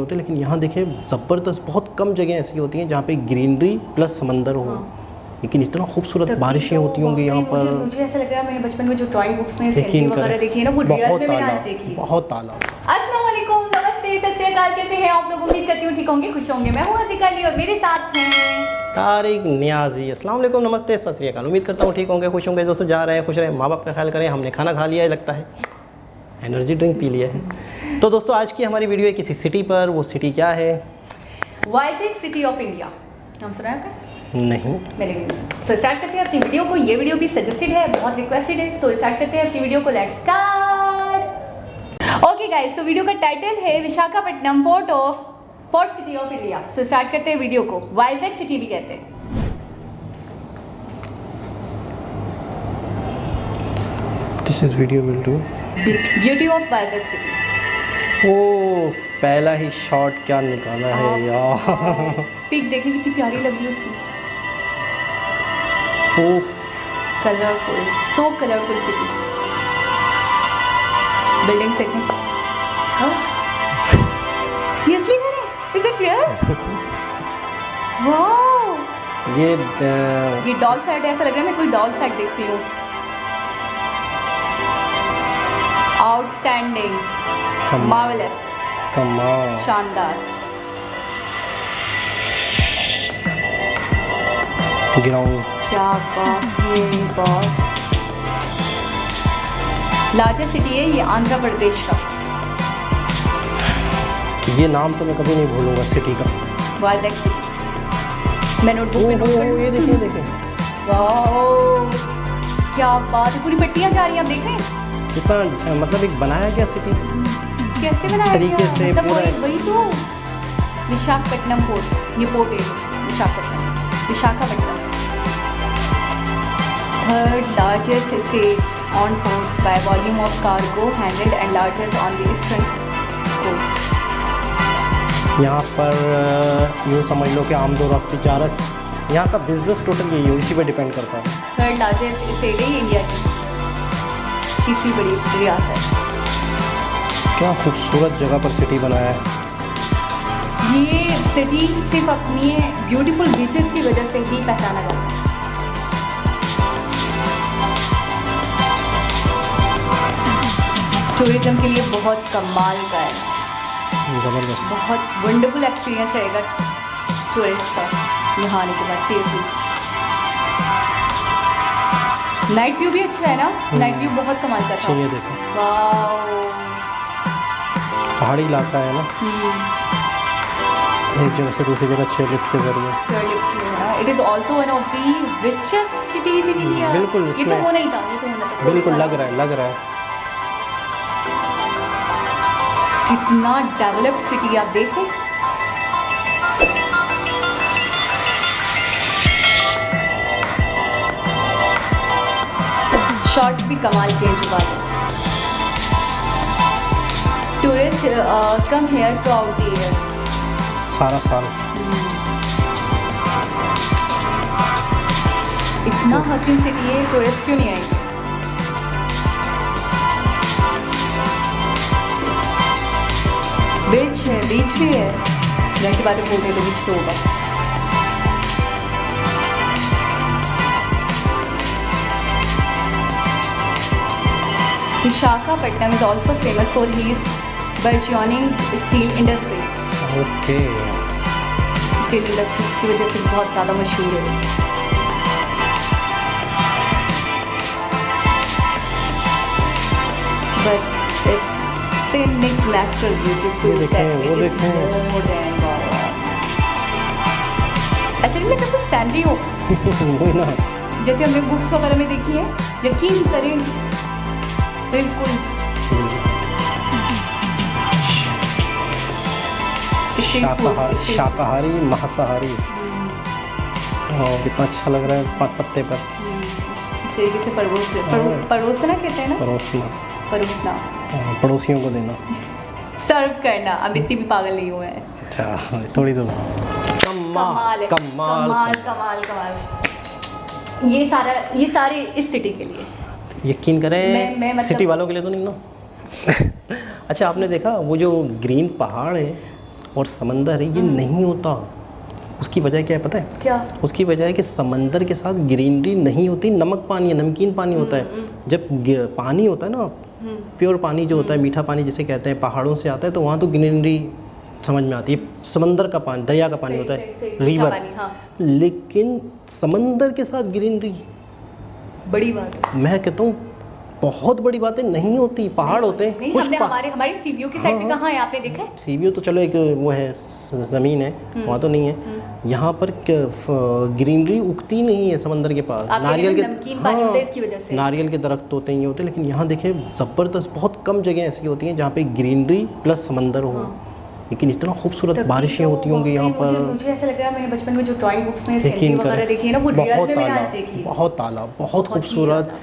होते, लेकिन यहाँ देखिए ज़बरदस्त, बहुत कम जगह ऐसी होती हैं जहाँ पे ग्रीनरी प्लस समंदर हो। लेकिन इतना खूबसूरत बारिशें होती होंगी यहाँ पर। मुझे ऐसा लग रहा है मैंने बचपन में जो ड्राइंग बुक्स में सीनरी वगैरह देखी है ना, वो रियल में मैंने आज देखी है। बहुत तालाब। अस्सलाम वालेकुम, नमस्ते, सत श्री अकाल, कैसे हैं आप लोग? उम्मीद करती हूँ ठीक होंगे, खुश होंगे। मैं हूँ हसीका अली और मेरे साथ हैं तारिक नियाजी। अस्सलाम वालेकुम, नमस्ते, सत श्री अकाल। उम्मीद करता हूँ ठीक होंगे, खुश होंगे। दोस्तों जा रहे हैं, खुश रहे, माँ बाप का ख्याल करें। हमने खाना खा लिया है, लगता है एनर्जी ड्रिंक पी लिया है। तो दोस्तों आज की हमारी वीडियो है किसी सिटी पर। वो सिटी क्या है? वाइज़ेग सिटी ऑफ इंडिया। नाम सुना है आपने? नहीं। मैंने भी। सो स्टार्ट करते हैं अपनी वीडियो को। ये वीडियो भी सजेस्टेड है, बहुत रिक्वेस्टेड है। सो स्टार्ट करते हैं अपनी वीडियो को। Let's start. ओके गाइस, तो वीडियो का टाइटल है Visakhapatnam port city of India. So start करते हैं वीडियो को। वाइज़ेग सिटी भी कहते हैं। This is video will do beauty of Vizag city. ओ पहला ही शॉट क्या निकाला है यार। पिक देखें कितनी प्यारी लग रही है उसकी। कलरफुल, सो कलरफुल सिटी। Building segment. ये असली घर है? Is it real? वाओ, ये डॉल सेट है। ऐसा लग रहा है मैं कोई डॉल सेट देख रही हूँ। आउटस्टैंडिंग, मार्वेलस, कमाल, शानदार। ग्राउंड, क्या बात है बॉस। लार्जेस्ट सिटी है ये आंध्र प्रदेश का। ये नाम तो मैं कभी नहीं भूलूंगा सिटी का। वाइज़ेग सिटी। मैं नोटबुक पे नोट कर। ये देखिए देखिए, वाओ क्या बात है। पूरी पट्टियाँ जा रही हैं, आप देख रहे हैं कितना मतलब एक बनाया गया सिटी कैसे बनाया तरीके गया? से मतलब पूरा। वही तो विशाखापट्टनम पोर्ट। ये पोर्ट है Visakhapatnam. Third largest state on port by volume of cargo handled and largest on the eastern coast. यहाँ पर यूँ समझ लो कि आमदोर रफ्त तिजारत, यहाँ का बिजनेस टोटल यही है, इसी पर डिपेंड करता है। थर्ड लार्जेस्ट स्टेट है इंडिया की, तीसरी बड़ी रियासत। क्या खूबसूरत जगह पर सिटी बनाया है। ये सिटी सिर्फ अपनी ब्यूटीफुल बीचेस की वजह से ही पहचाना जाता है। टूरिज्म के लिए बहुत कमाल का है, ज़बरदस्त। बहुत वंडरफुल एक्सपीरियंस रहेगा टूरिस्ट का यहाँ आने के बाद। सीरियसली नाइट व्यू भी अच्छा है ना? नाइट व्यू बहुत कमाल का था। ये देखो, वाओ, पहाड़ी इलाका है ना, एक जगह से दूसरी जगह चेयर लिफ्ट के जरिए। चेयर लिफ्ट में है। It is also one of the richest cities in India. बिल्कुल, ये तो होना ही था, ये तो होना था। बिल्कुल लग रहा है। कितना डेवलप्ड सिटी आप देखें। शॉट्स भी कमाल के हैं जो बात है। Tourist come here through out the year, सारा साल। इतना हसीन सिटी है, टूरिस्ट क्यों नहीं आएंगे? बीच है, बीच भी है। जाहिर सी बात है, बोलते तो बीच तो होगा। Visakhapatnam is also famous for his burgeoning steel industry. Okay, steel industry की वजह से बहुत ज़्यादा मशहूर है। But it's scenic natural beautiful वो देखें। एक्चुअली मैं कभी सैंडी हूँ वही ना, जैसे हमने बुक्स वगैरह में देखी है। यकीन करें, बिल्कुल शाकाहारी मांसाहारी। कितना अच्छा लग रहा है पत्ते पर। इस तरीके से परोसना कहते हैं ना, परोसना, पड़ोसियों को देना, सर्व करना। अब इतनी भी पागल नहीं हुआ है। अच्छा, थोड़ी तो कमाल कमाल कमाल कमाल। ये सारे इस सिटी के लिए। यकीन करें, मैं सिटी वालों के लिए तो नहीं ना। अच्छा, आपने देखा वो जो ग्रीन पहाड़ है और समंदर है ये नहीं होता। उसकी वजह क्या है पता है? क्या? उसकी वजह है कि समंदर के साथ ग्रीनरी नहीं होती, नमक पानी है, नमकीन पानी होता है। जब पानी होता है ना, प्योर पानी जो होता है, मीठा पानी जिसे कहते हैं, पहाड़ों से आता है, तो वहाँ तो ग्रीनरी समझ में आती है। समंदर का पानी, दरिया का पानी होता है, रिवर। लेकिन समंदर के साथ ग्रीनरी बड़ी बात है, मैं कहता हूँ बहुत बड़ी बातें नहीं होती। पहाड़ होते हैं, हमारे सीबीओ की साइड पे कहाँ है, आपने देखा है? सीबीओ तो चलो एक वो है, ज़मीन है, वहाँ तो नहीं है। यहाँ पर ग्रीनरी उगती नहीं है समंदर के पास। नारियल के नमकीन पानी होता है इसकी वजह से। नारियल के दरख्त होते हैं, ये होते हैं। लेकिन यहाँ देखें ज़बरदस्त, बहुत कम जगह ऐसी होती हैं जहाँ पे ग्रीनरी प्लस समंदर हो। लेकिन इतना खूबसूरत बारिशें होती होंगी यहाँ पर। मुझे ऐसा लग रहा है, मैंने बचपन में जो ड्राइंग बुक्स में सीनरी वगैरह देखी है ना, वो रियल में मैंने आज देखी है। बहुत ताला, बहुत खूबसूरत।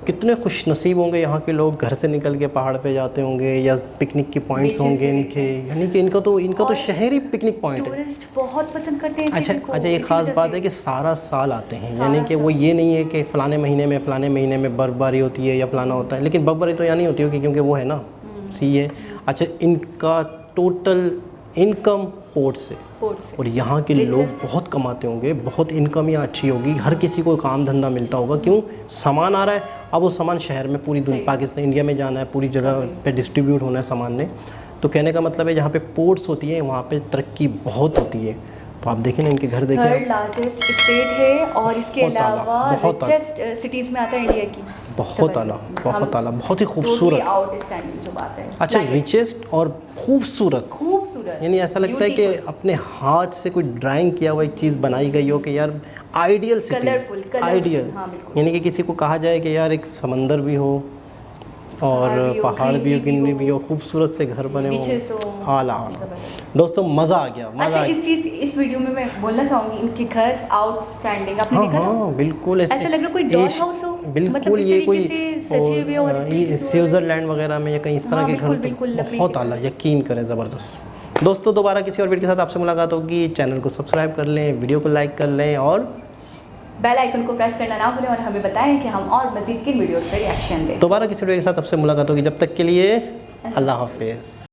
कितने खुश नसीब होंगे यहाँ के लोग, घर से निकल के पहाड़ पे जाते होंगे, या पिकनिक के पॉइंट्स होंगे इनके। यानी कि इनका तो शहर ही पिकनिक पॉइंट है। टूरिस्ट बहुत पसंद करते हैं। अच्छा, एक ख़ास बात है कि सारा साल आते हैं। यानी कि वो ये नहीं है कि फ़लाने महीने में बर्फबारी होती है या फलाना होता है। लेकिन बर्फबारी तो यहाँ नहीं होती होगी क्योंकि वो है ना, सी है। अच्छा, इनका टोटल इनकम पोर्ट से, और यहाँ के लोग बहुत कमाते होंगे, बहुत इनकम यहाँ अच्छी होगी। हर किसी को काम धंधा मिलता होगा। क्यों? सामान आ रहा है, अब वो सामान शहर में, पूरी दुनिया, पाकिस्तान, इंडिया में जाना है, पूरी जगह पे डिस्ट्रीब्यूट होना है सामान ने। तो कहने का मतलब है जहाँ पे पोर्ट्स होती है वहाँ पे तरक्की बहुत होती है। तो आप देखें ना, इनके घर देखें। थर्ड लार्जेस्ट स्टेट है और इसके अलावा रिचेस्ट सिटीज़ में आता है इंडिया की। बहुत आला, बहुत आला, बहुत ही खूबसूरत, आउटस्टैंडिंग जो बात है। अच्छा, रिचेस्ट और खूबसूरत। यानी ऐसा लगता है कि अपने हाथ से कोई ड्राइंग किया हुआ एक चीज़ बनाई गई हो कि यार आइडियल सिटी, आइडियल। यानी कि किसी को कहा जाए कि यार एक समंदर भी हो और पहाड़ भी हो, ग्रीनरी भी हो, खूबसूरत से घर बने हो, आला। दोस्तों मज़ा आ गया, मज़ा। इस वीडियो में मैं बोलना चाहूँगी, इनके घर आउटस्टैंडिंग। आपने देखा था? हाँ बिल्कुल, ऐसा लग रहा कोई डॉल हाउस हो, बिल्कुल। ये कोई स्विट्ज़रलैंड वगैरह में या कहीं इस तरह के घर, बहुत आला, यकीन करें, ज़बरदस्त। दोस्तों दोबारा किसी और वीडियो के साथ आपसे मुलाकात होगी। चैनल को सब्सक्राइब कर लें, वीडियो को लाइक कर लें और बेल आइकन को प्रेस करना ना भूलें, और हमें बताएं कि हम और मज़ीद किन वीडियोस पर रिएक्शन दें। दोबारा किसी वीडियो के साथ आपसे मुलाकात होगी। जब तक के लिए अल्लाह हाफिज़।